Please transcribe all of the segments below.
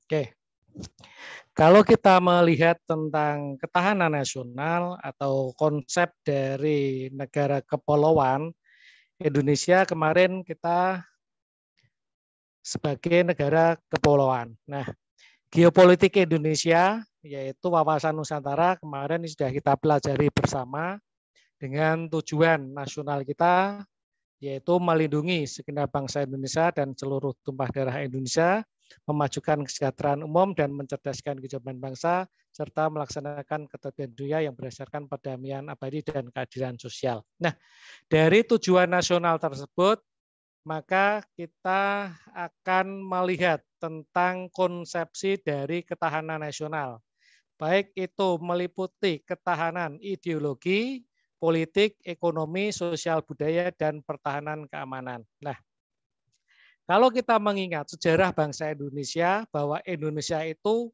Oke, kalau kita melihat tentang ketahanan nasional atau konsep dari negara kepulauan, Indonesia kemarin kita sebagai negara kepulauan. Nah, geopolitik Indonesia, yaitu wawasan Nusantara, kemarin sudah kita pelajari bersama dengan tujuan nasional kita, yaitu melindungi segenap bangsa Indonesia dan seluruh tumpah darah Indonesia, memajukan kesejahteraan umum dan mencerdaskan kehidupan bangsa, serta melaksanakan ketertiban dunia yang berdasarkan perdamaian abadi dan keadilan sosial. Nah, dari tujuan nasional tersebut, maka kita akan melihat tentang konsepsi dari ketahanan nasional. Baik itu meliputi ketahanan ideologi, politik, ekonomi, sosial budaya, dan pertahanan keamanan. Nah, kalau kita mengingat sejarah bangsa Indonesia, bahwa Indonesia itu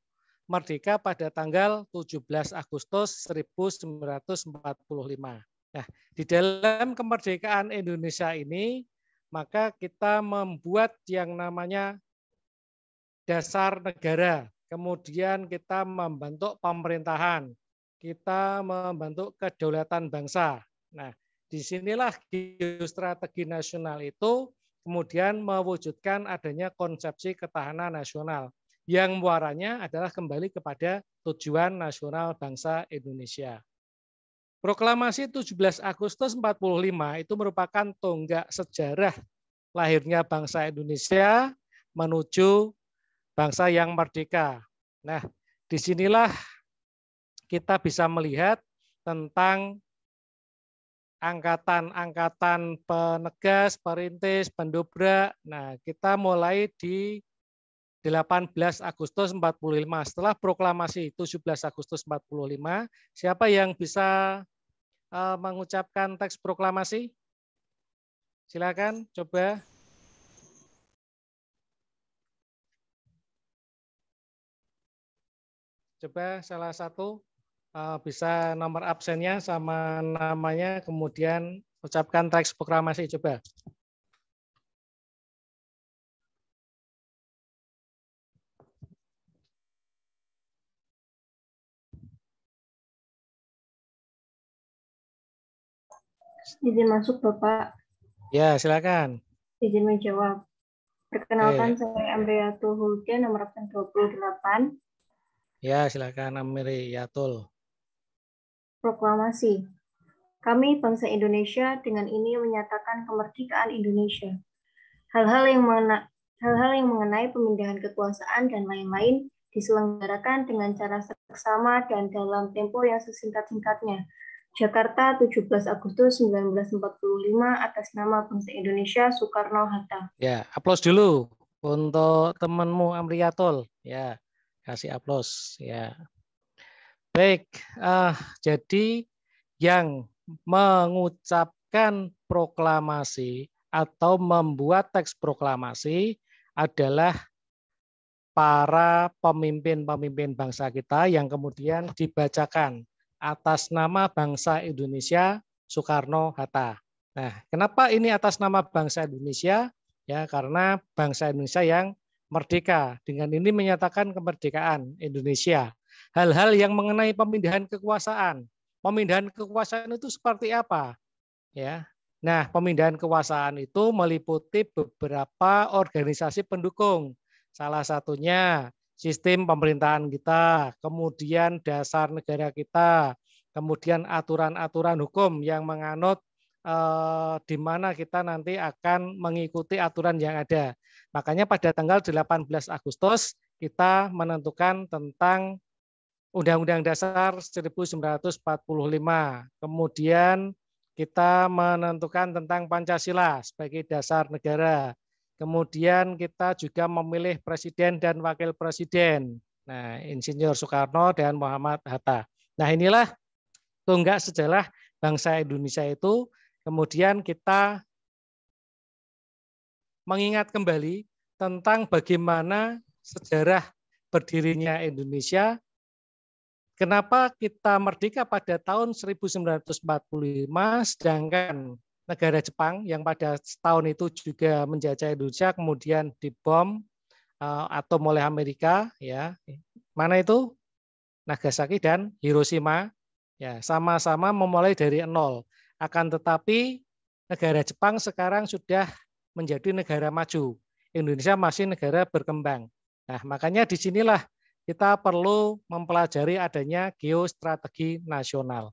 merdeka pada tanggal 17 Agustus 1945. Nah, di dalam kemerdekaan Indonesia ini, maka kita membuat yang namanya dasar negara, kemudian kita membentuk pemerintahan, kita membentuk kedaulatan bangsa. Nah, disinilah geostrategi nasional itu kemudian mewujudkan adanya konsepsi ketahanan nasional yang muaranya adalah kembali kepada tujuan nasional bangsa Indonesia. Proklamasi 17 Agustus 45 itu merupakan tonggak sejarah lahirnya bangsa Indonesia menuju bangsa yang merdeka. Nah, disinilah kita bisa melihat tentang angkatan-angkatan penegas, perintis, pendobrak. Nah, kita mulai di 18 Agustus 45. Setelah proklamasi 17 Agustus 45, siapa yang bisa mengucapkan teks proklamasi? Silakan, coba. Coba salah satu bisa nomor absennya sama namanya, kemudian ucapkan teks proklamasi. Coba. Izin masuk, Bapak. Ya, silakan. Izin menjawab. Perkenalkan, Oke. saya Amriyatul Hulke, nomor absen 28. Ya, silakan Amriyatul. Proklamasi. Kami, bangsa Indonesia, dengan ini menyatakan kemerdekaan Indonesia. Hal-hal yang mengenai pemindahan kekuasaan dan lain-lain diselenggarakan dengan cara seksama dan dalam tempo yang sesingkat-singkatnya. Jakarta, 17 Agustus 1945, atas nama bangsa Indonesia, Soekarno-Hatta. Ya, aplaus dulu untuk temanmu Amriyatul. Ya, kasih aplaus. Ya, baik. Jadi yang mengucapkan proklamasi atau membuat teks proklamasi adalah para pemimpin-pemimpin bangsa kita yang kemudian dibacakan atas nama bangsa Indonesia Soekarno-Hatta. Nah, kenapa ini atas nama bangsa Indonesia? Ya, karena bangsa Indonesia yang merdeka. Dengan ini menyatakan kemerdekaan Indonesia. Hal-hal yang mengenai pemindahan kekuasaan. Pemindahan kekuasaan itu seperti apa? Ya. Nah, pemindahan kekuasaan itu meliputi beberapa organisasi pendukung. Salah satunya sistem pemerintahan kita, kemudian dasar negara kita, kemudian aturan-aturan hukum yang menganut di mana kita nanti akan mengikuti aturan yang ada. Makanya pada tanggal 18 Agustus kita menentukan tentang Undang-Undang Dasar 1945. Kemudian kita menentukan tentang Pancasila sebagai dasar negara. Kemudian kita juga memilih presiden dan wakil presiden. Nah, Insinyur Soekarno dan Muhammad Hatta. Nah, inilah tonggak sejarah bangsa Indonesia itu. Kemudian kita mengingat kembali tentang bagaimana sejarah berdirinya Indonesia. Kenapa kita merdeka pada tahun 1945, sedangkan negara Jepang yang pada tahun itu juga menjajah Indonesia kemudian dibom atom oleh Amerika, ya. Mana itu? Nagasaki dan Hiroshima, ya, sama-sama memulai dari nol. Akan tetapi negara Jepang sekarang sudah menjadi negara maju. Indonesia masih negara berkembang. Nah, makanya disinilah kita perlu mempelajari adanya geostrategi nasional.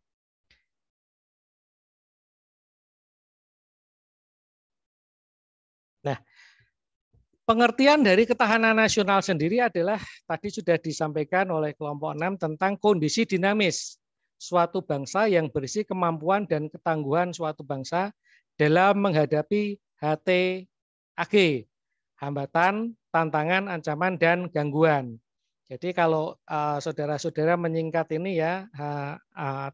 Nah, pengertian dari ketahanan nasional sendiri adalah tadi sudah disampaikan oleh kelompok 6 tentang kondisi dinamis suatu bangsa yang berisi kemampuan dan ketangguhan suatu bangsa dalam menghadapi HTAG, hambatan, tantangan, ancaman, dan gangguan. Jadi kalau saudara-saudara menyingkat ini ya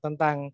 tentang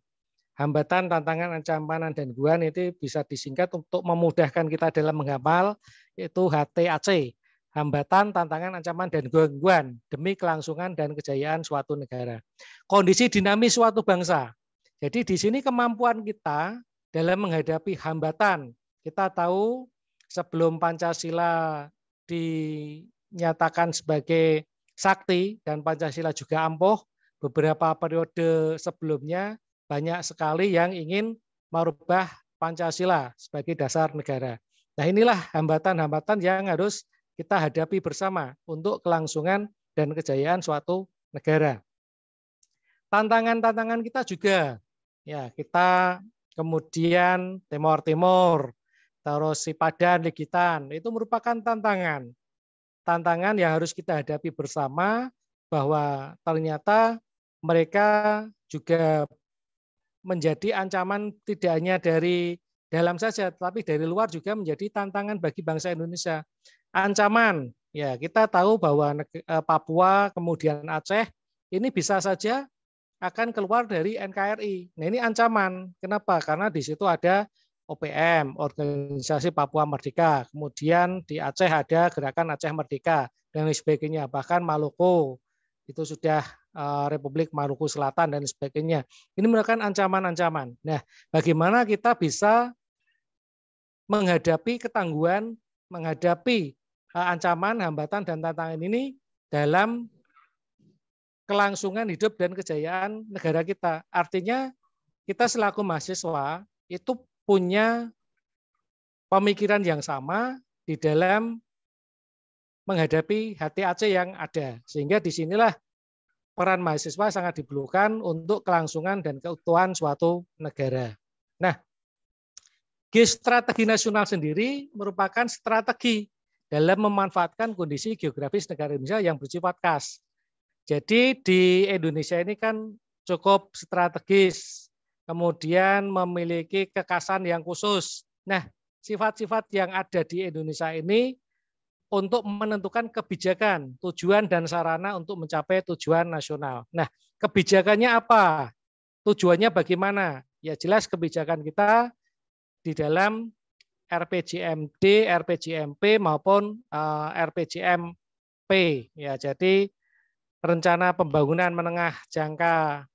hambatan, tantangan, ancaman, dan gangguan itu bisa disingkat untuk memudahkan kita dalam menghafal, yaitu HTAC, hambatan, tantangan, ancaman, dan gangguan demi kelangsungan dan kejayaan suatu negara. Kondisi dinamis suatu bangsa. Jadi di sini kemampuan kita dalam menghadapi hambatan. Kita tahu sebelum Pancasila dinyatakan sebagai sakti dan Pancasila juga ampuh, beberapa periode sebelumnya banyak sekali yang ingin merubah Pancasila sebagai dasar negara. Nah, inilah hambatan-hambatan yang harus kita hadapi bersama untuk kelangsungan dan kejayaan suatu negara. Tantangan-tantangan kita juga, ya, kita kemudian Timor, terus Sipadan, Ligitan, itu merupakan tantangan. Tantangan yang harus kita hadapi bersama, bahwa ternyata mereka juga menjadi ancaman tidak hanya dari dalam saja, tapi dari luar juga menjadi tantangan bagi bangsa Indonesia. Ancaman, ya, kita tahu bahwa Papua kemudian Aceh ini bisa saja akan keluar dari NKRI. Nah, ini ancaman. Kenapa? Karena di situ ada OPM, Organisasi Papua Merdeka. Kemudian di Aceh ada Gerakan Aceh Merdeka dan sebagainya. Bahkan Maluku itu sudah Republik Maluku Selatan dan sebagainya. Ini merupakan ancaman-ancaman. Nah, bagaimana kita bisa menghadapi ketangguhan, menghadapi ancaman, hambatan, dan tantangan ini dalam kelangsungan hidup dan kejayaan negara kita. Artinya kita selaku mahasiswa itu punya pemikiran yang sama di dalam menghadapi HTAC yang ada. Sehingga disinilah peran mahasiswa sangat diperlukan untuk kelangsungan dan keutuhan suatu negara. Nah, geostrategi nasional sendiri merupakan strategi dalam memanfaatkan kondisi geografis negara Indonesia yang bersifat khas. Jadi di Indonesia ini kan cukup strategis, kemudian memiliki kekhasan yang khusus. Nah, sifat-sifat yang ada di Indonesia ini untuk menentukan kebijakan, tujuan, dan sarana untuk mencapai tujuan nasional. Nah, kebijakannya apa? Tujuannya bagaimana? Ya jelas kebijakan kita di dalam RPJMD, RPJMP maupun RPJMP. Ya, jadi rencana pembangunan menengah jangka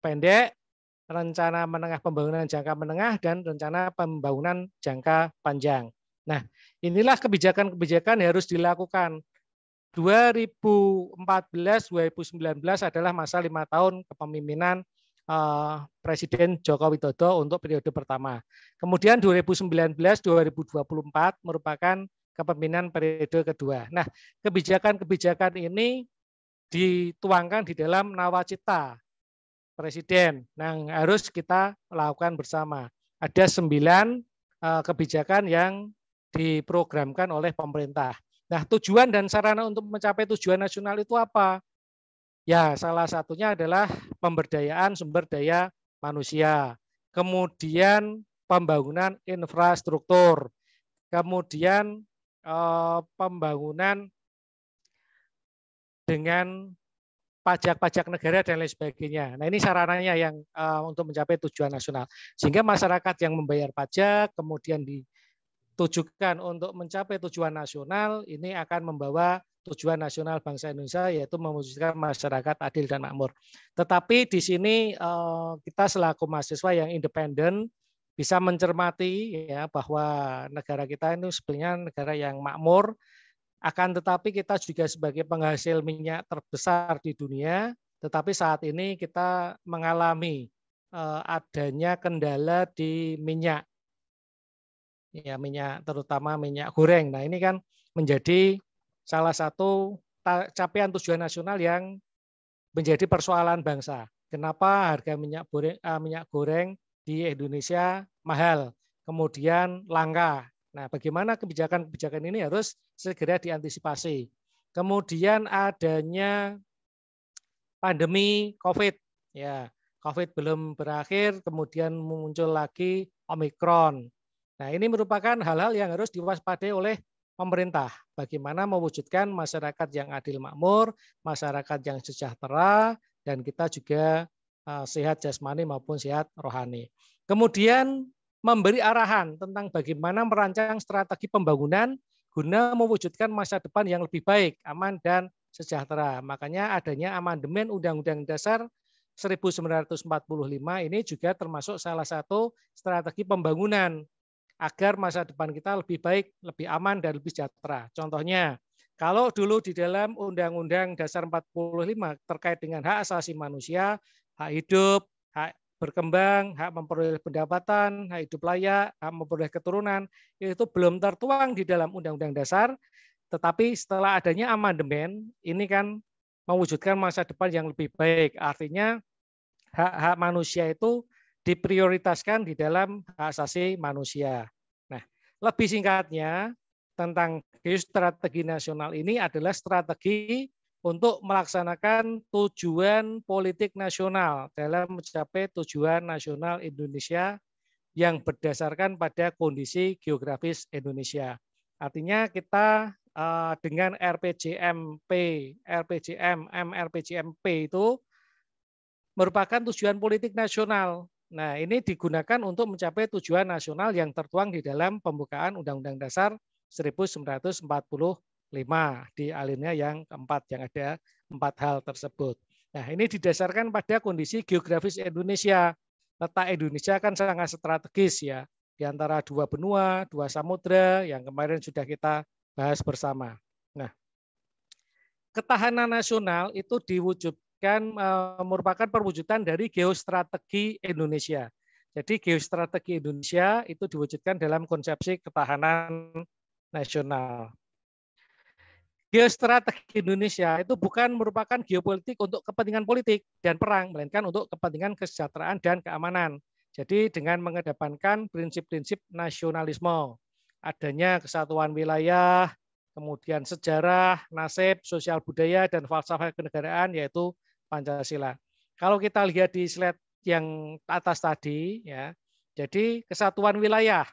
pendek, rencana menengah pembangunan jangka menengah, dan rencana pembangunan jangka panjang. Nah, inilah kebijakan-kebijakan yang harus dilakukan. 2014-2019 adalah masa 5 tahun kepemimpinan Presiden Joko Widodo untuk periode pertama. Kemudian 2019-2024 merupakan kepemimpinan periode kedua. Nah, kebijakan-kebijakan ini dituangkan di dalam nawacita Presiden yang harus kita lakukan bersama. Ada 9 kebijakan yang diprogramkan oleh pemerintah. Nah, tujuan dan sarana untuk mencapai tujuan nasional itu apa? Ya, salah satunya adalah pemberdayaan sumber daya manusia, kemudian pembangunan infrastruktur, kemudian pembangunan dengan pajak-pajak negara dan lain sebagainya. Nah, ini sarananya yang untuk mencapai tujuan nasional. Sehingga masyarakat yang membayar pajak kemudian ditujukan untuk mencapai tujuan nasional, ini akan membawa tujuan nasional bangsa Indonesia, yaitu mewujudkan masyarakat adil dan makmur. Tetapi di sini kita selaku mahasiswa yang independen bisa mencermati ya bahwa negara kita itu sebenarnya negara yang makmur, Akan tetapi kita juga sebagai penghasil minyak terbesar di dunia, tetapi saat ini kita mengalami adanya kendala di minyak, ya minyak terutama minyak goreng. Nah ini kan menjadi salah satu capaian tujuan nasional yang menjadi persoalan bangsa. Kenapa harga minyak goreng di Indonesia mahal, kemudian langka. Nah, bagaimana kebijakan-kebijakan ini harus segera diantisipasi. Kemudian adanya pandemi COVID, ya COVID belum berakhir, kemudian muncul lagi Omikron. Nah, ini merupakan hal-hal yang harus diwaspadai oleh pemerintah. Bagaimana mewujudkan masyarakat yang adil makmur, masyarakat yang sejahtera, dan kita juga sehat jasmani maupun sehat rohani. Kemudian memberi arahan tentang bagaimana merancang strategi pembangunan guna mewujudkan masa depan yang lebih baik, aman, dan sejahtera. Makanya adanya amandemen Undang-Undang Dasar 1945 ini juga termasuk salah satu strategi pembangunan agar masa depan kita lebih baik, lebih aman, dan lebih sejahtera. Contohnya, kalau dulu di dalam Undang-Undang Dasar 45 terkait dengan hak asasi manusia, hak hidup, hak berkembang, hak memperoleh pendapatan, hak hidup layak, hak memperoleh keturunan, itu belum tertuang di dalam Undang-Undang Dasar, tetapi setelah adanya amandemen, ini kan mewujudkan masa depan yang lebih baik. Artinya hak-hak manusia itu diprioritaskan di dalam hak asasi manusia. Nah, lebih singkatnya tentang geostrategi nasional ini adalah strategi untuk melaksanakan tujuan politik nasional dalam mencapai tujuan nasional Indonesia yang berdasarkan pada kondisi geografis Indonesia. Artinya kita dengan RPJMP, RPJM, MRPJMP itu merupakan tujuan politik nasional. Nah, ini digunakan untuk mencapai tujuan nasional yang tertuang di dalam pembukaan Undang-Undang Dasar 1945 di alinea yang keempat, yang ada 4 hal tersebut. Nah, ini didasarkan pada kondisi geografis Indonesia. Letak Indonesia kan sangat strategis ya, di antara 2 benua, 2 samudra yang kemarin sudah kita bahas bersama. Nah, ketahanan nasional itu diwujudkan merupakan perwujudan dari geostrategi Indonesia. Jadi geostrategi Indonesia itu diwujudkan dalam konsepsi ketahanan nasional. Geostrategi Indonesia itu bukan merupakan geopolitik untuk kepentingan politik dan perang, melainkan untuk kepentingan kesejahteraan dan keamanan. Jadi dengan mengedepankan prinsip-prinsip nasionalisme, adanya kesatuan wilayah, kemudian sejarah, nasib, sosial budaya, dan falsafah kenegaraan, yaitu Pancasila. Kalau kita lihat di slide yang atas tadi, ya, jadi kesatuan wilayah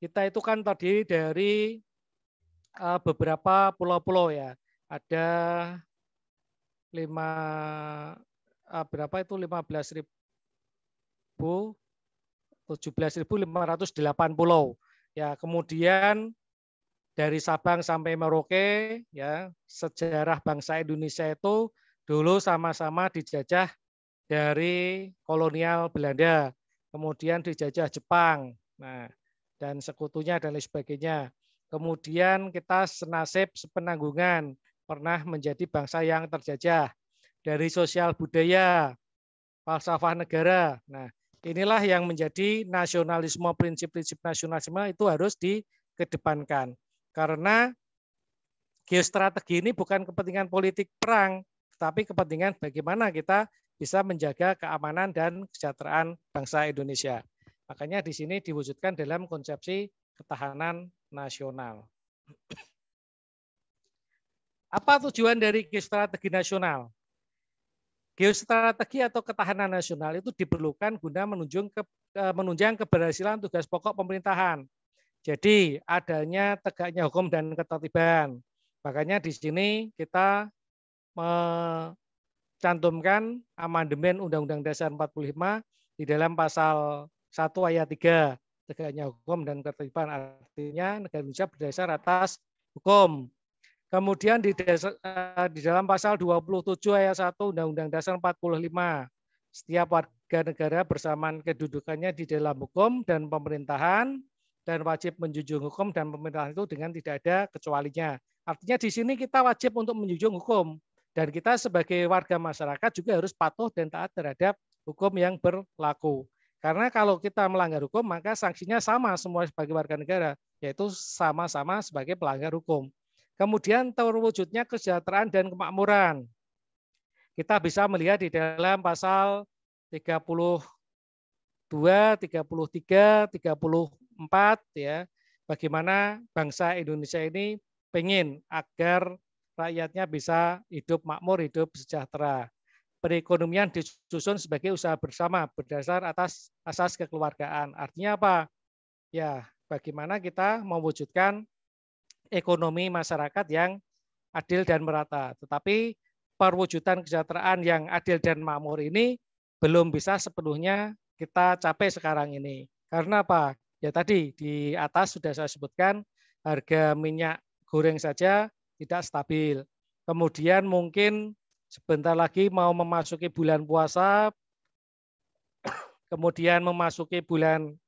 kita itu kan terdiri dari beberapa pulau-pulau ya. Ada 17.508 pulau. Ya, kemudian dari Sabang sampai Merauke, ya, sejarah bangsa Indonesia itu dulu sama-sama dijajah dari kolonial Belanda, kemudian dijajah Jepang, nah, dan sekutunya dan lain sebagainya. Kemudian kita senasib sepenanggungan, pernah menjadi bangsa yang terjajah. Dari sosial budaya, falsafah negara. Nah, inilah yang menjadi nasionalisme, prinsip-prinsip nasionalisme itu harus dikedepankan. Karena geostrategi ini bukan kepentingan politik perang, tetapi kepentingan bagaimana kita bisa menjaga keamanan dan kesejahteraan bangsa Indonesia. Makanya di sini diwujudkan dalam konsepsi ketahanan nasional. Apa tujuan dari geostrategi nasional? Geostrategi atau ketahanan nasional itu diperlukan guna menunjang keberhasilan tugas pokok pemerintahan. Jadi adanya tegaknya hukum dan ketertiban. Makanya di sini kita mencantumkan amandemen Undang-Undang Dasar 45 di dalam pasal 1 ayat 3, tegaknya hukum dan ketertiban, artinya negara Indonesia berdasar atas hukum. Kemudian di dalam pasal 27 ayat 1 Undang-Undang Dasar 45, setiap warga negara bersamaan kedudukannya di dalam hukum dan pemerintahan dan wajib menjunjung hukum dan pemerintahan itu dengan tidak ada kecualinya. Artinya di sini kita wajib untuk menjunjung hukum dan kita sebagai warga masyarakat juga harus patuh dan taat terhadap hukum yang berlaku. Karena kalau kita melanggar hukum maka sanksinya sama semua sebagai warga negara, yaitu sama-sama sebagai pelanggar hukum. Kemudian terwujudnya kesejahteraan dan kemakmuran. Kita bisa melihat di dalam pasal 32, 33, 34 ya, bagaimana bangsa Indonesia ini pengen agar rakyatnya bisa hidup makmur, hidup sejahtera. Perekonomian disusun sebagai usaha bersama berdasar atas asas kekeluargaan. Artinya apa? Ya, bagaimana kita mewujudkan ekonomi masyarakat yang adil dan merata. Tetapi perwujudan kesejahteraan yang adil dan makmur ini belum bisa sepenuhnya kita capai sekarang ini. Karena apa? Ya tadi di atas sudah saya sebutkan harga minyak goreng saja tidak stabil. Kemudian mungkin sebentar lagi mau memasuki bulan puasa, kemudian memasuki bulan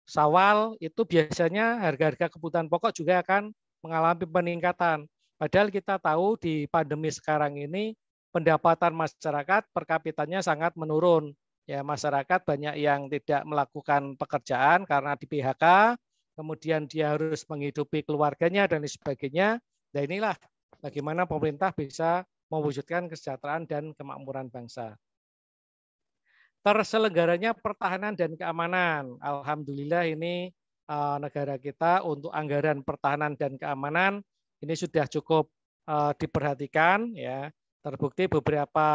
Syawal, itu biasanya harga-harga kebutuhan pokok juga akan mengalami peningkatan. Padahal kita tahu di pandemi sekarang ini pendapatan masyarakat per kapitanya sangat menurun. Ya, masyarakat banyak yang tidak melakukan pekerjaan karena di PHK, kemudian dia harus menghidupi keluarganya dan sebagainya. Nah, inilah bagaimana pemerintah bisa mewujudkan kesejahteraan dan kemakmuran bangsa. Terselenggaranya pertahanan dan keamanan. Alhamdulillah ini negara kita untuk anggaran pertahanan dan keamanan ini sudah cukup diperhatikan ya. Terbukti beberapa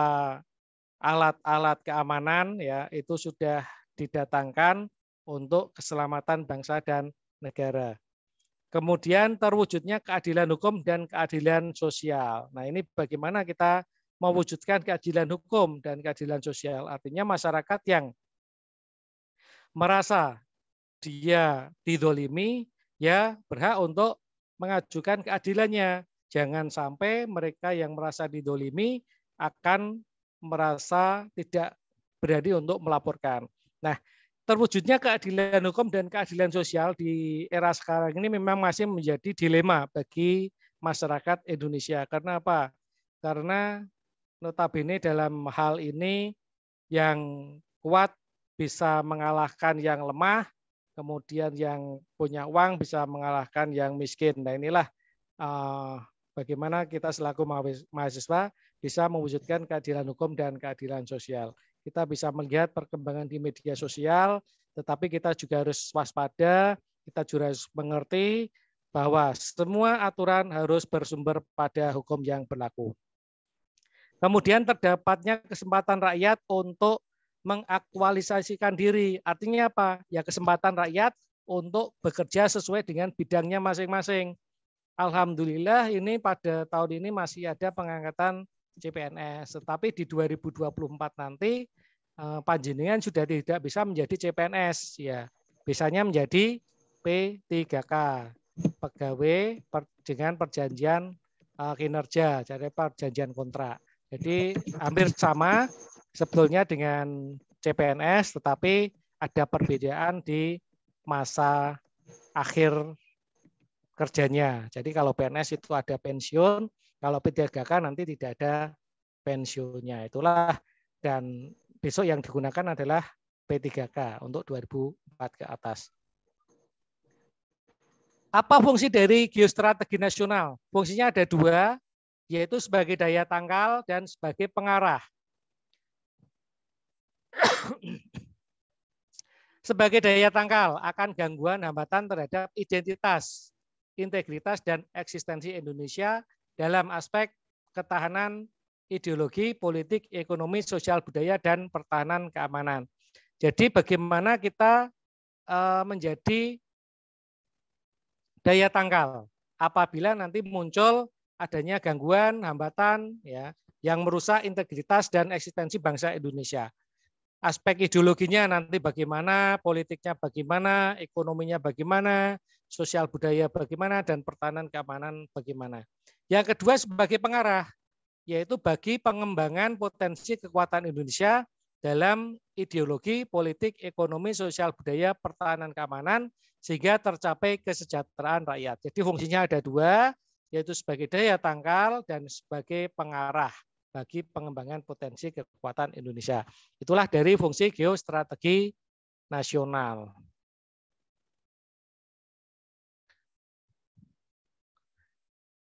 alat-alat keamanan ya itu sudah didatangkan untuk keselamatan bangsa dan negara. Kemudian terwujudnya keadilan hukum dan keadilan sosial. Nah, ini bagaimana kita mewujudkan keadilan hukum dan keadilan sosial. Artinya masyarakat yang merasa dia didolimi, ya berhak untuk mengajukan keadilannya. Jangan sampai mereka yang merasa didolimi akan merasa tidak berani untuk melaporkan. Nah, terwujudnya keadilan hukum dan keadilan sosial di era sekarang ini memang masih menjadi dilema bagi masyarakat Indonesia. Karena apa? Karena notabene dalam hal ini yang kuat bisa mengalahkan yang lemah, kemudian yang punya uang bisa mengalahkan yang miskin. Nah inilah bagaimana kita selaku mahasiswa bisa mewujudkan keadilan hukum dan keadilan sosial. Kita bisa melihat perkembangan di media sosial, tetapi kita juga harus waspada, kita juga harus mengerti bahwa semua aturan harus bersumber pada hukum yang berlaku. Kemudian terdapatnya kesempatan rakyat untuk mengaktualisasikan diri. Artinya apa? Ya kesempatan rakyat untuk bekerja sesuai dengan bidangnya masing-masing. Alhamdulillah ini pada tahun ini masih ada pengangkatan CPNS. Tetapi di 2024 nanti panjenengan sudah tidak bisa menjadi CPNS. Ya, bisanya menjadi P3K, pegawai dengan perjanjian kinerja, jadi perjanjian kontrak. Jadi hampir sama sebetulnya dengan CPNS, tetapi ada perbedaan di masa akhir kerjanya. Jadi kalau PNS itu ada pensiun, kalau P3K nanti tidak ada pensiunnya. Itulah, dan besok yang digunakan adalah P3K untuk 2004 ke atas. Apa fungsi dari geostrategi nasional? Fungsinya ada dua, yaitu sebagai daya tangkal dan sebagai pengarah. Sebagai daya tangkal akan gangguan hambatan terhadap identitas, integritas, dan eksistensi Indonesia dalam aspek ketahanan ideologi, politik, ekonomi, sosial, budaya, dan pertahanan keamanan. Jadi bagaimana kita menjadi daya tangkal apabila nanti muncul adanya gangguan, hambatan ya yang merusak integritas dan eksistensi bangsa Indonesia. Aspek ideologinya nanti bagaimana, politiknya bagaimana, ekonominya bagaimana, sosial budaya bagaimana, dan pertahanan keamanan bagaimana. Yang kedua sebagai pengarah, yaitu bagi pengembangan potensi kekuatan Indonesia dalam ideologi, politik, ekonomi, sosial, budaya, pertahanan, keamanan, sehingga tercapai kesejahteraan rakyat. Jadi fungsinya ada dua, yaitu sebagai daya tangkal dan sebagai pengarah bagi pengembangan potensi kekuatan Indonesia. Itulah dari fungsi geostrategi nasional.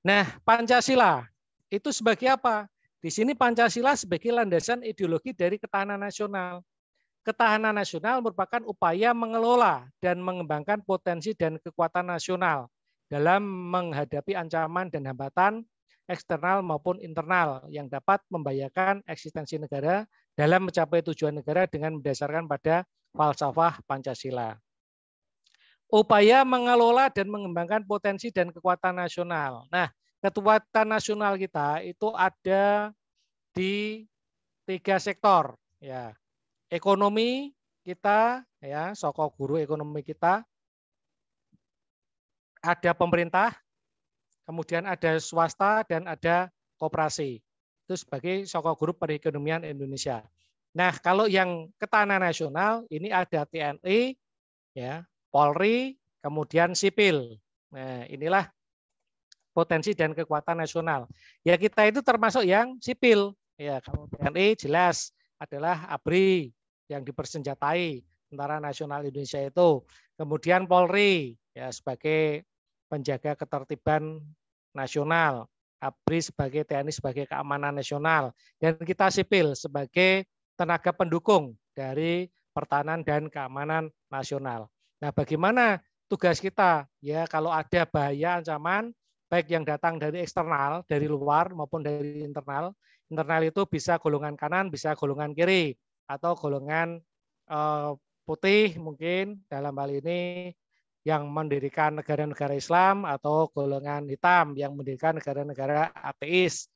Nah, Pancasila itu sebagai apa? Di sini Pancasila sebagai landasan ideologi dari ketahanan nasional. Ketahanan nasional merupakan upaya mengelola dan mengembangkan potensi dan kekuatan nasional dalam menghadapi ancaman dan hambatan eksternal maupun internal yang dapat membahayakan eksistensi negara dalam mencapai tujuan negara dengan mendasarkan pada falsafah Pancasila. Upaya mengelola dan mengembangkan potensi dan kekuatan nasional. Nah, kekuatan nasional kita itu ada di 3 sektor, ya. Ekonomi kita, ya, soko guru ekonomi kita, ada pemerintah, kemudian ada swasta dan ada koperasi. Itu sebagai soko guru perekonomian Indonesia. Nah, kalau yang ketahanan nasional ini ada TNI, ya, Polri, kemudian sipil. Nah, inilah potensi dan kekuatan nasional. Ya, kita itu termasuk yang sipil. Ya, kalau TNI jelas adalah ABRI yang dipersenjatai, Tentara Nasional Indonesia itu. Kemudian Polri ya sebagai penjaga ketertiban nasional, ABRI sebagai TNI sebagai keamanan nasional, dan kita sipil sebagai tenaga pendukung dari pertahanan dan keamanan nasional. Nah, bagaimana tugas kita? Ya, kalau ada bahaya ancaman baik yang datang dari eksternal, dari luar maupun dari internal. Internal itu bisa golongan kanan, bisa golongan kiri, atau golongan putih mungkin dalam hal ini yang mendirikan negara-negara Islam, atau golongan hitam yang mendirikan negara-negara ateis.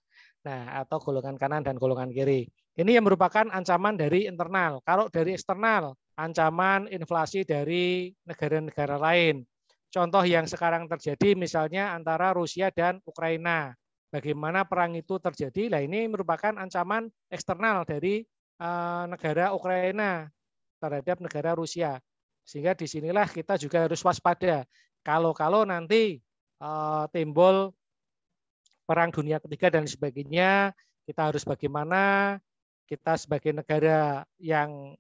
Nah, atau golongan kanan dan golongan kiri. Ini yang merupakan ancaman dari internal. Kalau dari eksternal, ancaman inflasi dari negara-negara lain. Contoh yang sekarang terjadi misalnya antara Rusia dan Ukraina. Bagaimana perang itu terjadi? Nah, ini merupakan ancaman eksternal dari negara Ukraina terhadap negara Rusia. Sehingga disinilah kita juga harus waspada. Kalau nanti timbul perang dunia ketiga dan sebagainya, kita harus bagaimana? Kita sebagai negara yang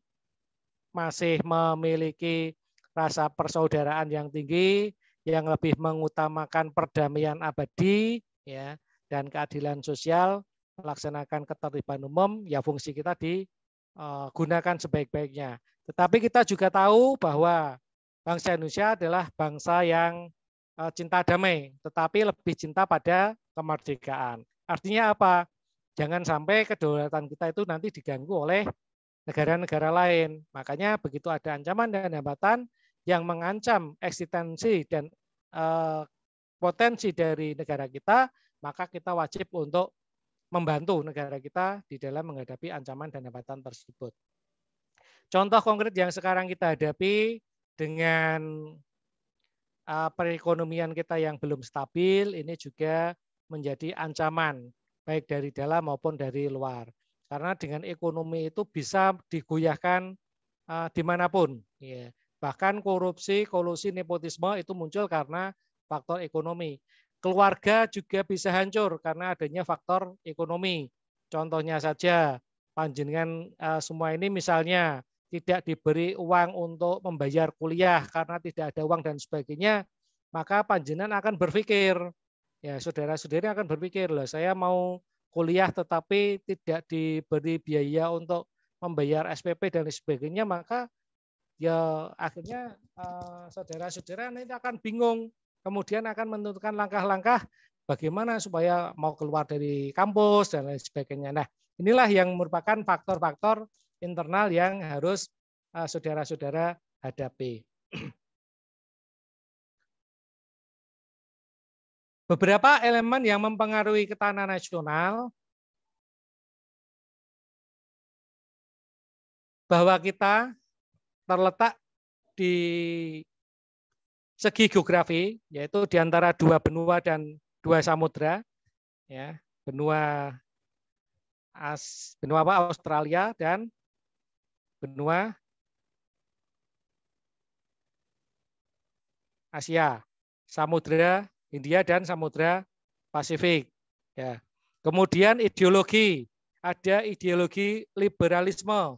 masih memiliki rasa persaudaraan yang tinggi, yang lebih mengutamakan perdamaian abadi, ya, dan keadilan sosial, melaksanakan ketertiban umum, ya fungsi kita digunakan sebaik-baiknya. Tetapi kita juga tahu bahwa bangsa Indonesia adalah bangsa yang cinta damai, tetapi lebih cinta pada kemerdekaan. Artinya apa? Jangan sampai kedaulatan kita itu nanti diganggu oleh negara-negara lain. Makanya begitu ada ancaman dan hambatan yang mengancam eksistensi dan potensi dari negara kita, maka kita wajib untuk membantu negara kita di dalam menghadapi ancaman dan hambatan tersebut. Contoh konkret yang sekarang kita hadapi dengan perekonomian kita yang belum stabil, ini juga menjadi ancaman, baik dari dalam maupun dari luar. Karena dengan ekonomi itu bisa digoyahkan dimanapun. Ya. Bahkan korupsi, kolusi, nepotisme itu muncul karena faktor ekonomi. Keluarga juga bisa hancur karena adanya faktor ekonomi. Contohnya saja, panjenengan semua ini misalnya tidak diberi uang untuk membayar kuliah karena tidak ada uang dan sebagainya, maka panjenengan akan berpikir, ya saudara-saudari akan berpikir, loh saya mau kuliah tetapi tidak diberi biaya untuk membayar SPP dan sebagainya, maka ya akhirnya saudara-saudara nanti akan bingung, kemudian akan menentukan langkah-langkah bagaimana supaya mau keluar dari kampus dan lain sebagainya. Nah, inilah yang merupakan faktor-faktor internal yang harus saudara-saudara hadapi. Beberapa elemen yang mempengaruhi ketahanan nasional bahwa kita terletak di segi geografi, yaitu di antara 2 benua dan 2 samudra, ya, benua Australia dan Benua Asia, Samudra Hindia dan Samudra Pasifik. Ya. Kemudian ideologi, ada ideologi liberalisme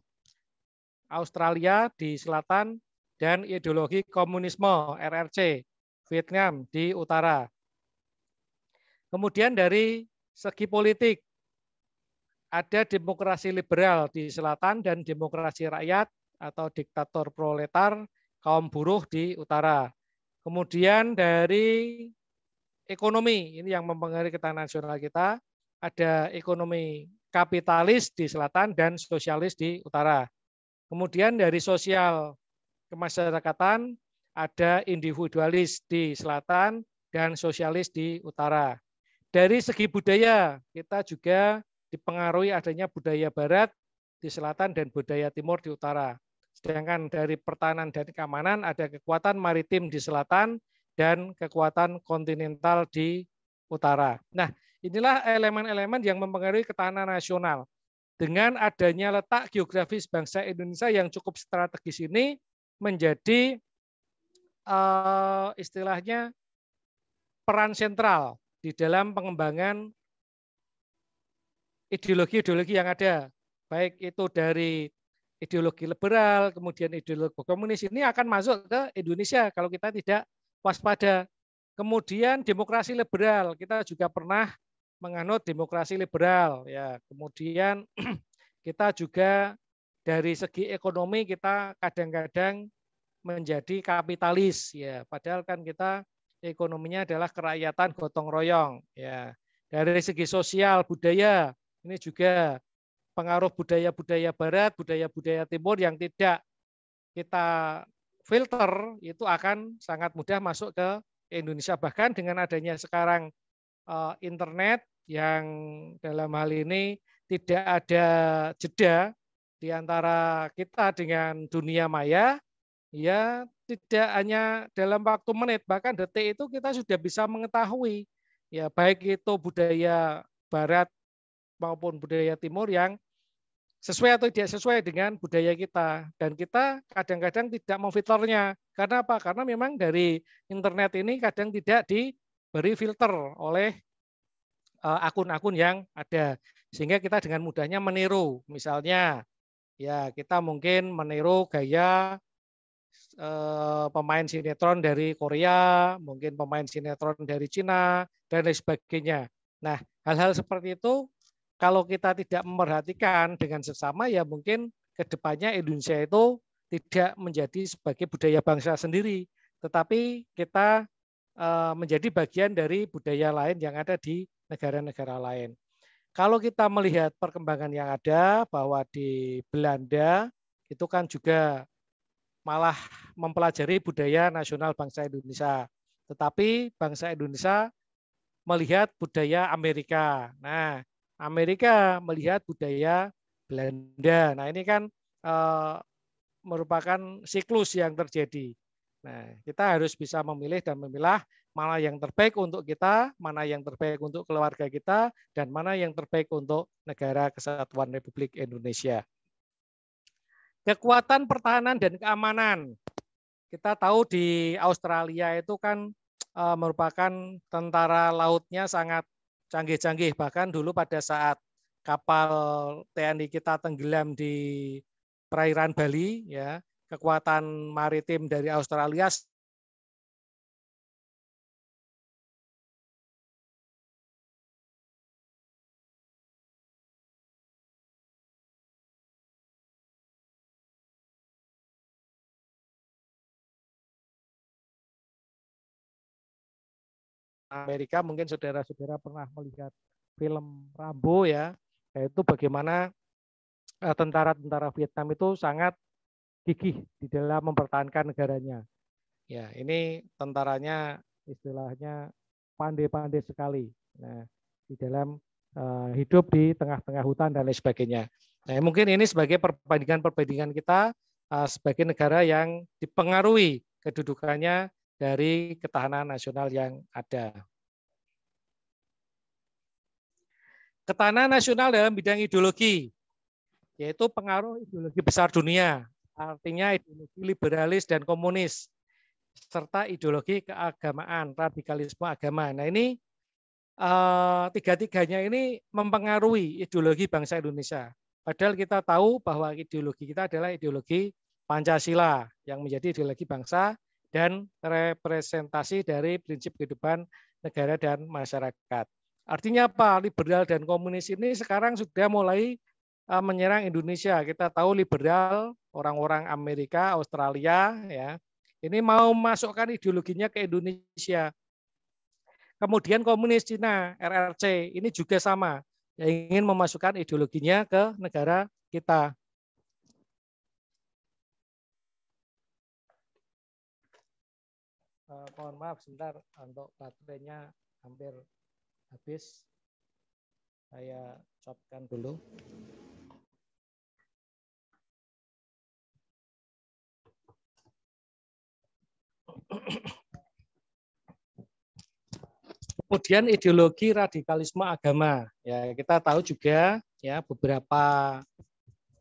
Australia di selatan dan ideologi komunisme RRC Vietnam di utara. Kemudian dari segi politik ada demokrasi liberal di selatan dan demokrasi rakyat atau diktator proletar kaum buruh di utara. Kemudian dari ekonomi, ini yang mempengaruhi ketahanan nasional kita, ada ekonomi kapitalis di selatan dan sosialis di utara. Kemudian dari sosial kemasyarakatan, ada individualis di selatan dan sosialis di utara. Dari segi budaya, kita juga dipengaruhi adanya budaya barat di selatan dan budaya timur di utara. Sedangkan dari pertahanan dan keamanan ada kekuatan maritim di selatan dan kekuatan kontinental di utara. Nah, inilah elemen-elemen yang mempengaruhi ketahanan nasional. Dengan adanya letak geografis bangsa Indonesia yang cukup strategis ini menjadi istilahnya peran sentral di dalam pengembangan ideologi-ideologi yang ada. Baik itu dari ideologi liberal, kemudian ideologi komunis, ini akan masuk ke Indonesia kalau kita tidak waspada. Kemudian demokrasi liberal, kita juga pernah menganut demokrasi liberal. Ya, kemudian kita juga dari segi ekonomi kita kadang-kadang menjadi kapitalis. Ya, padahal kan kita ekonominya adalah kerakyatan gotong royong. Ya, dari segi sosial budaya ini juga pengaruh budaya-budaya barat, budaya-budaya timur yang tidak kita filter itu akan sangat mudah masuk ke Indonesia. Bahkan dengan adanya sekarang internet yang dalam hal ini tidak ada jeda di antara kita dengan dunia maya, ya tidak hanya dalam waktu menit, bahkan detik itu kita sudah bisa mengetahui ya baik itu budaya barat maupun budaya timur yang sesuai atau tidak sesuai dengan budaya kita. Dan kita kadang-kadang tidak memfilternya. Karena apa? Karena memang dari internet ini kadang tidak diberi filter oleh akun-akun yang ada. Sehingga kita dengan mudahnya meniru. Misalnya, ya kita mungkin meniru gaya pemain sinetron dari Korea, mungkin pemain sinetron dari Cina, dan lain sebagainya. Nah, hal-hal seperti itu kalau kita tidak memperhatikan dengan sesama, ya mungkin ke depannya Indonesia itu tidak menjadi sebagai budaya bangsa sendiri, tetapi kita menjadi bagian dari budaya lain yang ada di negara-negara lain. Kalau kita melihat perkembangan yang ada, bahwa di Belanda itu kan juga malah mempelajari budaya nasional bangsa Indonesia, tetapi bangsa Indonesia melihat budaya Amerika. Nah, Amerika melihat budaya Belanda. Nah, ini kan merupakan siklus yang terjadi. Nah, kita harus bisa memilih dan memilah mana yang terbaik untuk kita, mana yang terbaik untuk keluarga kita, dan mana yang terbaik untuk negara kesatuan Republik Indonesia. Kekuatan pertahanan dan keamanan. Kita tahu di Australia itu kan merupakan tentara lautnya sangat canggih-canggih. Bahkan dulu pada saat kapal TNI kita tenggelam di perairan Bali, ya kekuatan maritim dari Australia Amerika, mungkin saudara-saudara pernah melihat film Rambo ya, yaitu bagaimana tentara-tentara Vietnam itu sangat gigih di dalam mempertahankan negaranya. Ya, ini tentaranya istilahnya pandai-pandai sekali. Nah, di dalam hidup di tengah-tengah hutan dan lain sebagainya. Nah, mungkin ini sebagai perbandingan-perbandingan kita sebagai negara yang dipengaruhi kedudukannya dari ketahanan nasional yang ada. Ketahanan nasional dalam bidang ideologi. yaitu pengaruh ideologi besar dunia, artinya ideologi liberalis dan komunis, serta ideologi keagamaan, radikalisme agama. Nah ini tiga-tiganya ini mempengaruhi ideologi bangsa Indonesia. Padahal kita tahu bahwa ideologi kita adalah ideologi Pancasila yang menjadi ideologi bangsa dan representasi dari prinsip kehidupan negara dan masyarakat. Artinya apa? Liberal dan komunis ini sekarang sudah mulai menyerang Indonesia. Kita tahu liberal, orang-orang Amerika, Australia, ya, ini mau masukkan ideologinya ke Indonesia. Kemudian komunis Cina, RRC, ini juga sama, yang ingin memasukkan ideologinya ke negara kita. Mohon maaf sebentar, untuk baterainya hampir habis. Saya stopkan dulu. Kemudian ideologi radikalisme agama. Ya, kita tahu juga ya beberapa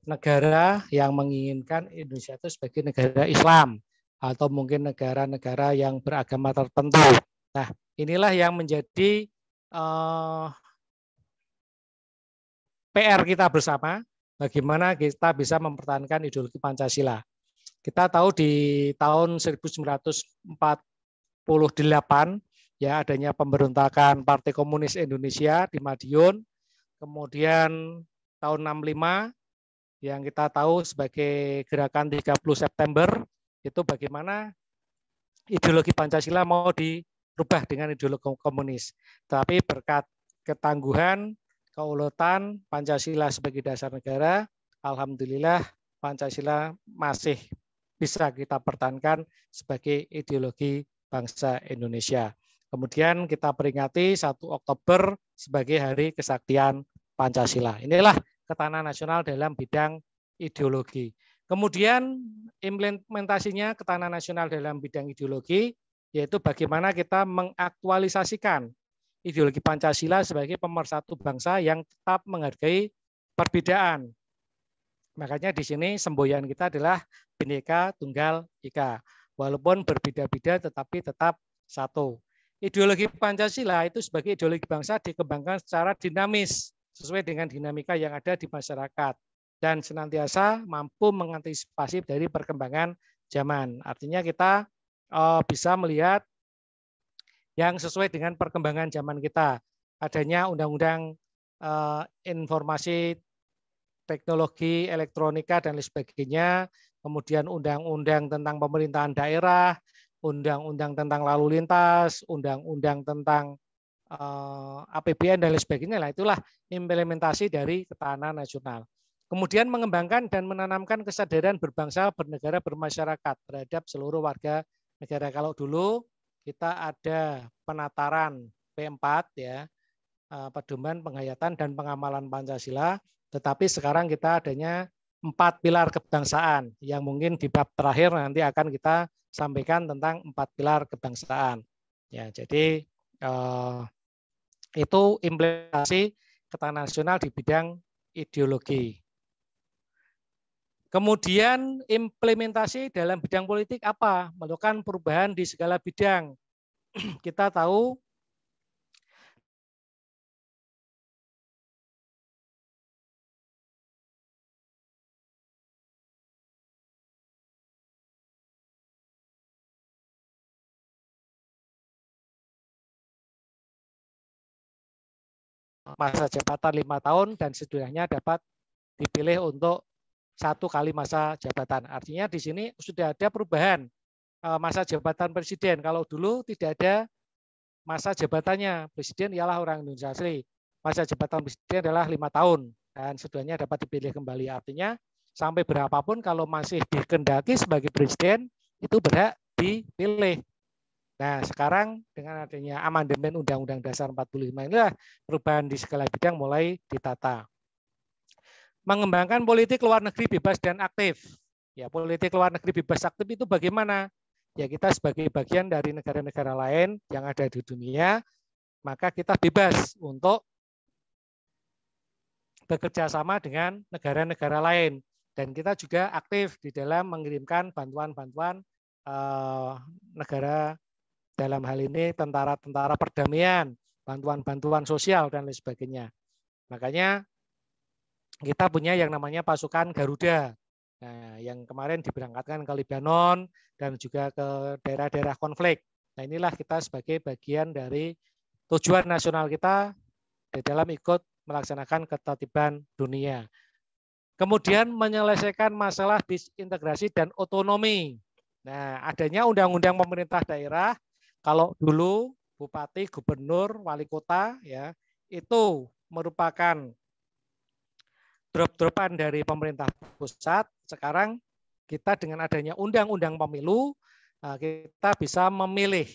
negara yang menginginkan Indonesia itu sebagai negara Islam atau mungkin negara-negara yang beragama tertentu. Nah, inilah yang menjadi PR kita bersama, bagaimana kita bisa mempertahankan ideologi Pancasila. Kita tahu di tahun 1948 ya adanya pemberontakan Partai Komunis Indonesia di Madiun, kemudian tahun 65 yang kita tahu sebagai gerakan 30 September, itu bagaimana ideologi Pancasila mau dirubah dengan ideologi komunis. Tapi berkat ketangguhan, keuletan Pancasila sebagai dasar negara, alhamdulillah Pancasila masih bisa kita pertahankan sebagai ideologi bangsa Indonesia. Kemudian kita peringati 1 Oktober sebagai Hari Kesaktian Pancasila. Inilah ketahanan nasional dalam bidang ideologi. Kemudian implementasinya ketahanan nasional dalam bidang ideologi, yaitu bagaimana kita mengaktualisasikan ideologi Pancasila sebagai pemersatu bangsa yang tetap menghargai perbedaan. Makanya di sini semboyan kita adalah Bhinneka Tunggal Ika. Walaupun berbeda-beda tetapi tetap satu. Ideologi Pancasila itu sebagai ideologi bangsa dikembangkan secara dinamis sesuai dengan dinamika yang ada di masyarakat dan senantiasa mampu mengantisipasi dari perkembangan zaman. Artinya kita bisa melihat yang sesuai dengan perkembangan zaman kita. Adanya undang-undang informasi teknologi elektronika dan lain sebagainya, kemudian undang-undang tentang pemerintahan daerah, undang-undang tentang lalu lintas, undang-undang tentang APBN dan lain sebagainya. Nah, itulah implementasi dari ketahanan nasional. Kemudian mengembangkan dan menanamkan kesadaran berbangsa, bernegara, bermasyarakat terhadap seluruh warga negara. Kalau dulu kita ada penataran P4 ya, pedoman penghayatan dan pengamalan Pancasila, tetapi sekarang kita adanya 4 pilar kebangsaan yang mungkin di bab terakhir nanti akan kita sampaikan tentang 4 pilar kebangsaan. Ya, jadi itu implementasi ketahanan nasional di bidang ideologi. Kemudian implementasi dalam bidang politik apa? Melakukan perubahan di segala bidang. Kita tahu masa jabatan 5 tahun dan sesudahnya dapat dipilih untuk 1 kali masa jabatan. Artinya di sini sudah ada perubahan masa jabatan presiden. Kalau dulu tidak ada masa jabatannya, presiden ialah orang Indonesia asli. Masa jabatan presiden adalah 5 tahun dan sesudahnya dapat dipilih kembali. Artinya sampai berapapun kalau masih dikehendaki sebagai presiden itu berhak dipilih. Nah, sekarang dengan adanya amandemen Undang-Undang Dasar 45 inilah perubahan di segala bidang mulai ditata. Mengembangkan politik luar negeri bebas dan aktif. Ya, politik luar negeri bebas aktif itu bagaimana? Ya, kita sebagai bagian dari negara-negara lain yang ada di dunia, maka kita bebas untuk bekerja sama dengan negara-negara lain. Dan kita juga aktif di dalam mengirimkan bantuan-bantuan negara, dalam hal ini tentara-tentara perdamaian, bantuan-bantuan sosial, dan lain sebagainya. Makanya kita punya yang namanya pasukan Garuda. Nah, yang kemarin diberangkatkan ke Lebanon dan juga ke daerah-daerah konflik. Nah, inilah kita sebagai bagian dari tujuan nasional kita di dalam ikut melaksanakan ketertiban dunia. Kemudian menyelesaikan masalah disintegrasi dan otonomi. Nah, adanya undang-undang pemerintah daerah, kalau dulu bupati, gubernur, wali kota ya, itu merupakan drop-dropan dari pemerintah pusat. Sekarang kita dengan adanya undang-undang pemilu, kita bisa memilih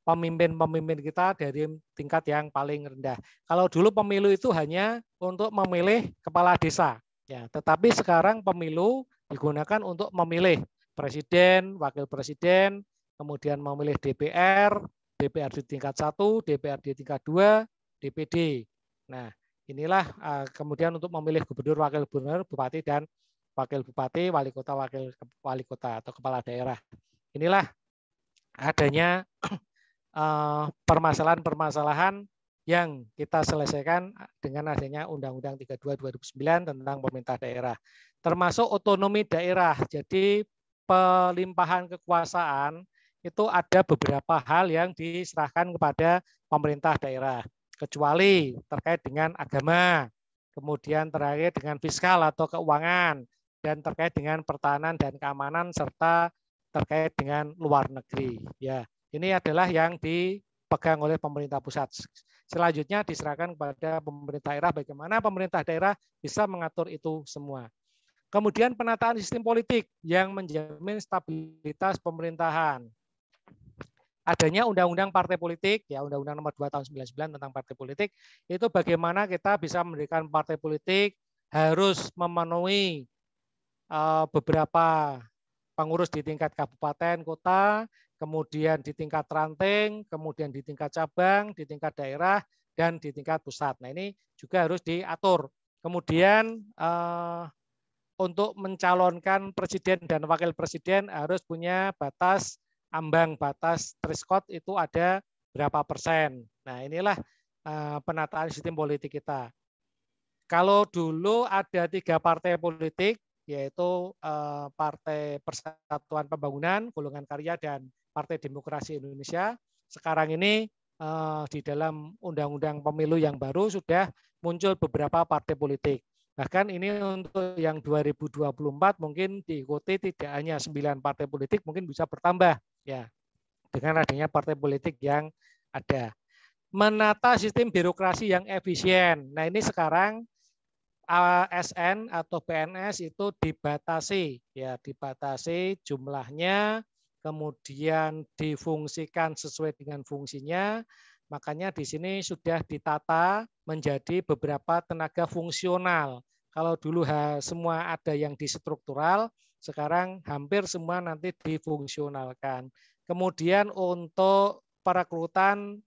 pemimpin-pemimpin kita dari tingkat yang paling rendah. Kalau dulu pemilu itu hanya untuk memilih kepala desa, ya, tetapi sekarang pemilu digunakan untuk memilih presiden, wakil presiden, kemudian memilih DPR, DPR di tingkat 1, DPR di tingkat 2, DPD. Nah, inilah kemudian untuk memilih gubernur, wakil gubernur, bupati, dan wakil bupati, wali kota, wakil wali kota atau kepala daerah. Inilah adanya permasalahan-permasalahan yang kita selesaikan dengan adanya Undang-Undang 32 2009 tentang pemerintah daerah. Termasuk otonomi daerah. Jadi pelimpahan kekuasaan itu ada beberapa hal yang diserahkan kepada pemerintah daerah. Kecuali terkait dengan agama, kemudian terkait dengan fiskal atau keuangan, dan terkait dengan pertahanan dan keamanan, serta terkait dengan luar negeri. Ya, ini adalah yang dipegang oleh pemerintah pusat. Selanjutnya diserahkan kepada pemerintah daerah, bagaimana pemerintah daerah bisa mengatur itu semua. Kemudian penataan sistem politik yang menjamin stabilitas pemerintahan. Adanya Undang-Undang Partai Politik, ya Undang-Undang Nomor 2 Tahun 99 tentang Partai Politik, itu bagaimana kita bisa mendirikan partai politik harus memenuhi beberapa pengurus di tingkat kabupaten, kota, kemudian di tingkat ranting, kemudian di tingkat cabang, di tingkat daerah, dan di tingkat pusat. Nah, ini juga harus diatur. Kemudian untuk mencalonkan presiden dan wakil presiden harus punya batas ambang batas threshold itu ada berapa persen. Nah, inilah penataan sistem politik kita. Kalau dulu ada 3 partai politik, yaitu Partai Persatuan Pembangunan, Golongan Karya, dan Partai Demokrasi Indonesia. Sekarang ini di dalam Undang-Undang Pemilu yang baru sudah muncul beberapa partai politik. Bahkan ini untuk yang 2024 mungkin diikuti tidak hanya 9 partai politik, mungkin bisa bertambah ya dengan adanya partai politik yang ada. Menata sistem birokrasi yang efisien. Nah, ini sekarang ASN atau PNS itu dibatasi, ya dibatasi jumlahnya, kemudian difungsikan sesuai dengan fungsinya. Makanya di sini sudah ditata menjadi beberapa tenaga fungsional. Kalau dulu semua ada yang di struktural, sekarang hampir semua nanti difungsionalkan. Kemudian untuk perekrutan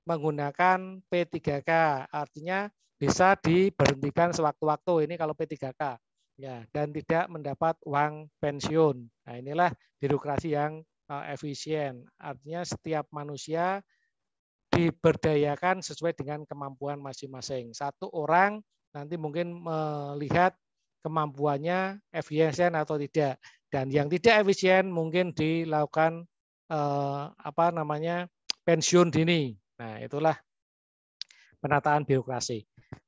menggunakan P3K, artinya bisa diberhentikan sewaktu-waktu, ini kalau P3K ya, dan tidak mendapat uang pensiun. Nah, inilah birokrasi yang efisien, artinya setiap manusia diberdayakan sesuai dengan kemampuan masing-masing. Satu orang nanti mungkin melihat kemampuannya efisien atau tidak, dan yang tidak efisien mungkin dilakukan pensiun dini. Nah, itulah penataan birokrasi.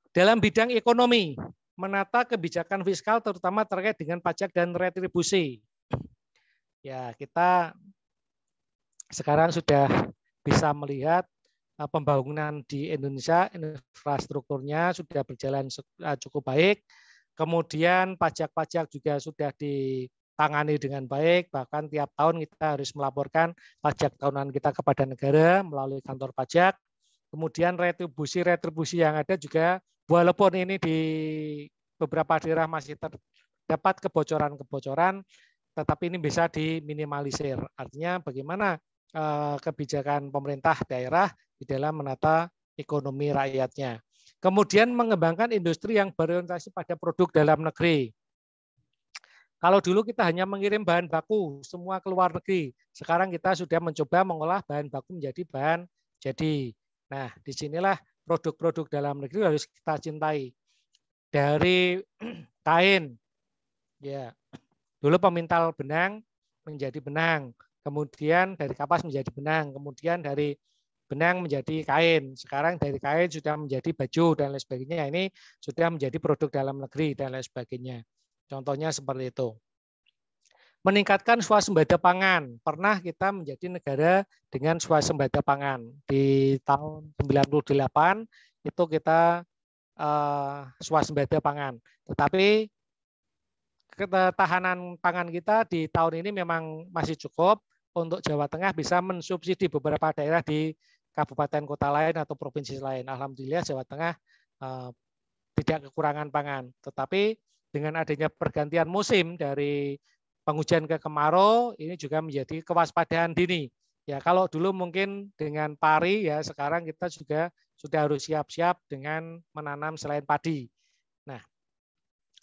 Dalam bidang ekonomi, menata kebijakan fiskal terutama terkait dengan pajak dan retribusi. Ya, kita sekarang sudah bisa melihat pembangunan di Indonesia, infrastrukturnya sudah berjalan cukup baik. Kemudian pajak-pajak juga sudah ditangani dengan baik, bahkan tiap tahun kita harus melaporkan pajak tahunan kita kepada negara melalui kantor pajak. Kemudian retribusi yang ada juga, walaupun ini di beberapa daerah masih terdapat kebocoran-kebocoran, tetapi ini bisa diminimalisir. Artinya bagaimana kebijakan pemerintah daerah di dalam menata ekonomi rakyatnya. Kemudian mengembangkan industri yang berorientasi pada produk dalam negeri. Kalau dulu kita hanya mengirim bahan baku semua ke luar negeri, sekarang kita sudah mencoba mengolah bahan baku menjadi bahan jadi. Nah, disinilah produk-produk dalam negeri harus kita cintai. Dari kain, ya, dulu pemintal benang menjadi benang, kemudian dari kapas menjadi benang, kemudian dari benang menjadi kain. Sekarang dari kain sudah menjadi baju dan lain sebagainya. Ini sudah menjadi produk dalam negeri dan lain sebagainya. Contohnya seperti itu. Meningkatkan swasembada pangan. Pernah kita menjadi negara dengan swasembada pangan. Di tahun 98 itu kita swasembada pangan. Tetapi ketahanan pangan kita di tahun ini memang masih cukup untuk Jawa Tengah bisa mensubsidi beberapa daerah di kabupaten kota lain atau provinsi lain. Alhamdulillah Jawa Tengah tidak kekurangan pangan. Tetapi dengan adanya pergantian musim dari penghujan ke kemarau, ini juga menjadi kewaspadaan dini. Ya, kalau dulu mungkin dengan pari, ya sekarang kita juga sudah harus siap-siap dengan menanam selain padi. Nah,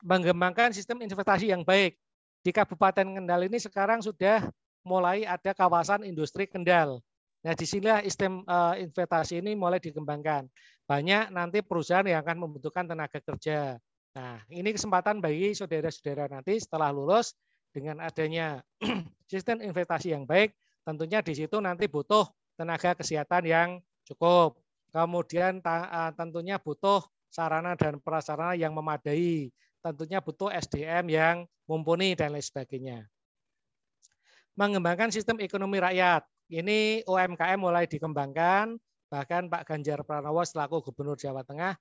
mengembangkan sistem investasi yang baik. Di Kabupaten Kendal ini sekarang sudah mulai ada kawasan industri Kendal. Nah, disinilah sistem investasi ini mulai dikembangkan. Banyak nanti perusahaan yang akan membutuhkan tenaga kerja. Nah, ini kesempatan bagi saudara-saudara nanti setelah lulus dengan adanya sistem investasi yang baik, tentunya di situ nanti butuh tenaga kesehatan yang cukup. Kemudian tentunya butuh sarana dan prasarana yang memadai. Tentunya butuh SDM yang mumpuni dan lain sebagainya. Mengembangkan sistem ekonomi rakyat. Ini UMKM mulai dikembangkan, bahkan Pak Ganjar Pranowo selaku Gubernur Jawa Tengah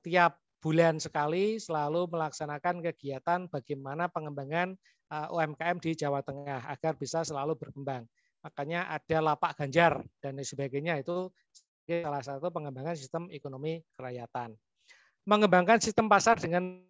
tiap bulan sekali selalu melaksanakan kegiatan bagaimana pengembangan UMKM di Jawa Tengah agar bisa selalu berkembang. Makanya ada lapak Ganjar dan sebagainya, itu salah satu pengembangan sistem ekonomi kerakyatan. Mengembangkan sistem pasar dengan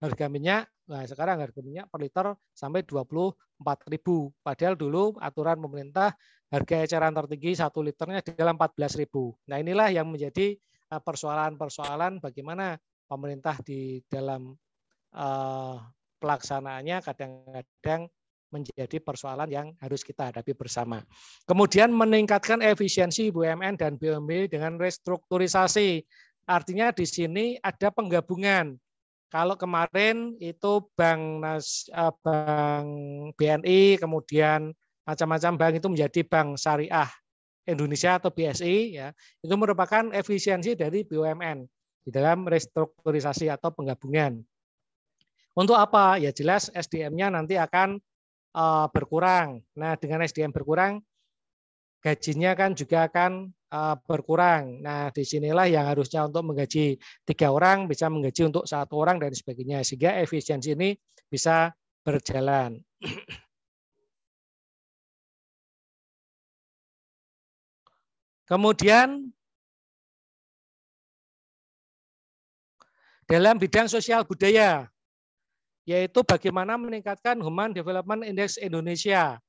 harga minyak. Nah, sekarang harga minyak per liter sampai 24.000. Padahal dulu aturan pemerintah harga eceran tertinggi 1 liternya di dalam 14.000. Nah, inilah yang menjadi persoalan-persoalan bagaimana pemerintah di dalam pelaksanaannya kadang-kadang menjadi persoalan yang harus kita hadapi bersama. Kemudian meningkatkan efisiensi BUMN dan BUMD dengan restrukturisasi. Artinya di sini ada penggabungan. Kalau kemarin itu bank BNI, kemudian macam-macam bank itu menjadi Bank Syariah Indonesia atau BSI, ya, itu merupakan efisiensi dari BUMN di dalam restrukturisasi atau penggabungan. Untuk apa? Ya jelas SDM-nya nanti akan berkurang. Nah, dengan SDM berkurang, gajinya kan juga akan berkurang. Nah, disinilah yang harusnya untuk menggaji 3 orang bisa menggaji untuk 1 orang dan sebagainya, sehingga efisiensi ini bisa berjalan. Kemudian dalam bidang sosial budaya, yaitu bagaimana meningkatkan Human Development Index Indonesia.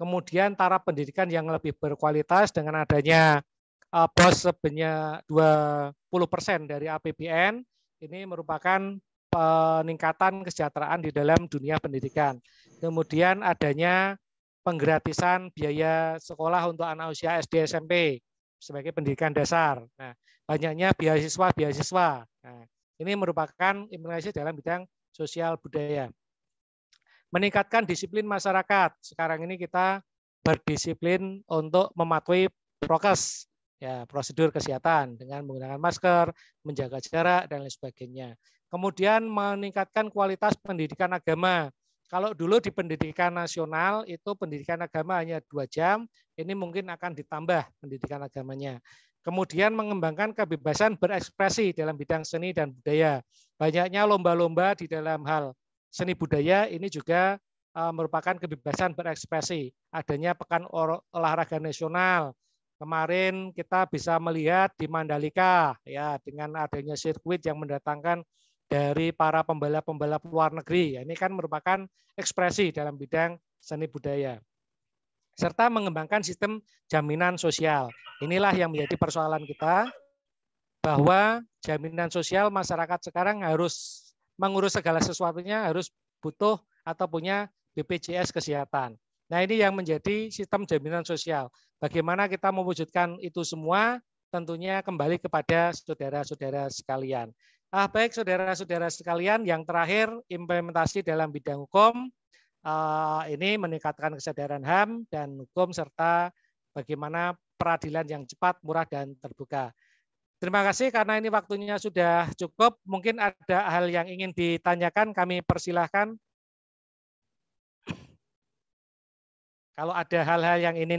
Kemudian taraf pendidikan yang lebih berkualitas dengan adanya BOS sebanyak 20% dari APBN, ini merupakan peningkatan kesejahteraan di dalam dunia pendidikan. Kemudian adanya penggratisan biaya sekolah untuk anak usia SD SMP sebagai pendidikan dasar. Nah, banyaknya beasiswa. Nah, ini merupakan implementasi dalam bidang sosial budaya. Meningkatkan disiplin masyarakat. Sekarang ini kita berdisiplin untuk mematuhi prokes, ya, prosedur kesehatan dengan menggunakan masker, menjaga jarak dan lain sebagainya. Kemudian meningkatkan kualitas pendidikan agama. Kalau dulu di pendidikan nasional itu pendidikan agama hanya 2 jam, ini mungkin akan ditambah pendidikan agamanya. Kemudian mengembangkan kebebasan berekspresi dalam bidang seni dan budaya. Banyaknya lomba-lomba di dalam hal seni budaya ini juga merupakan kebebasan berekspresi. Adanya pekan olahraga nasional, Kemarin kita bisa melihat di Mandalika ya dengan adanya sirkuit yang mendatangkan dari para pembalap-pembalap luar negeri. Ini kan merupakan ekspresi dalam bidang seni budaya. Serta mengembangkan sistem jaminan sosial. Inilah yang menjadi persoalan kita, bahwa jaminan sosial masyarakat sekarang harus mengurus segala sesuatunya harus butuh atau punya BPJS Kesehatan. Nah, ini yang menjadi sistem jaminan sosial. Bagaimana kita mewujudkan itu semua, tentunya kembali kepada saudara-saudara sekalian. Baik saudara-saudara sekalian, yang terakhir implementasi dalam bidang hukum, ini meningkatkan kesadaran HAM dan hukum serta bagaimana peradilan yang cepat, murah, dan terbuka. Terima kasih karena ini waktunya sudah cukup. Mungkin ada hal yang ingin ditanyakan, kami persilahkan. Kalau ada hal-hal yang ingin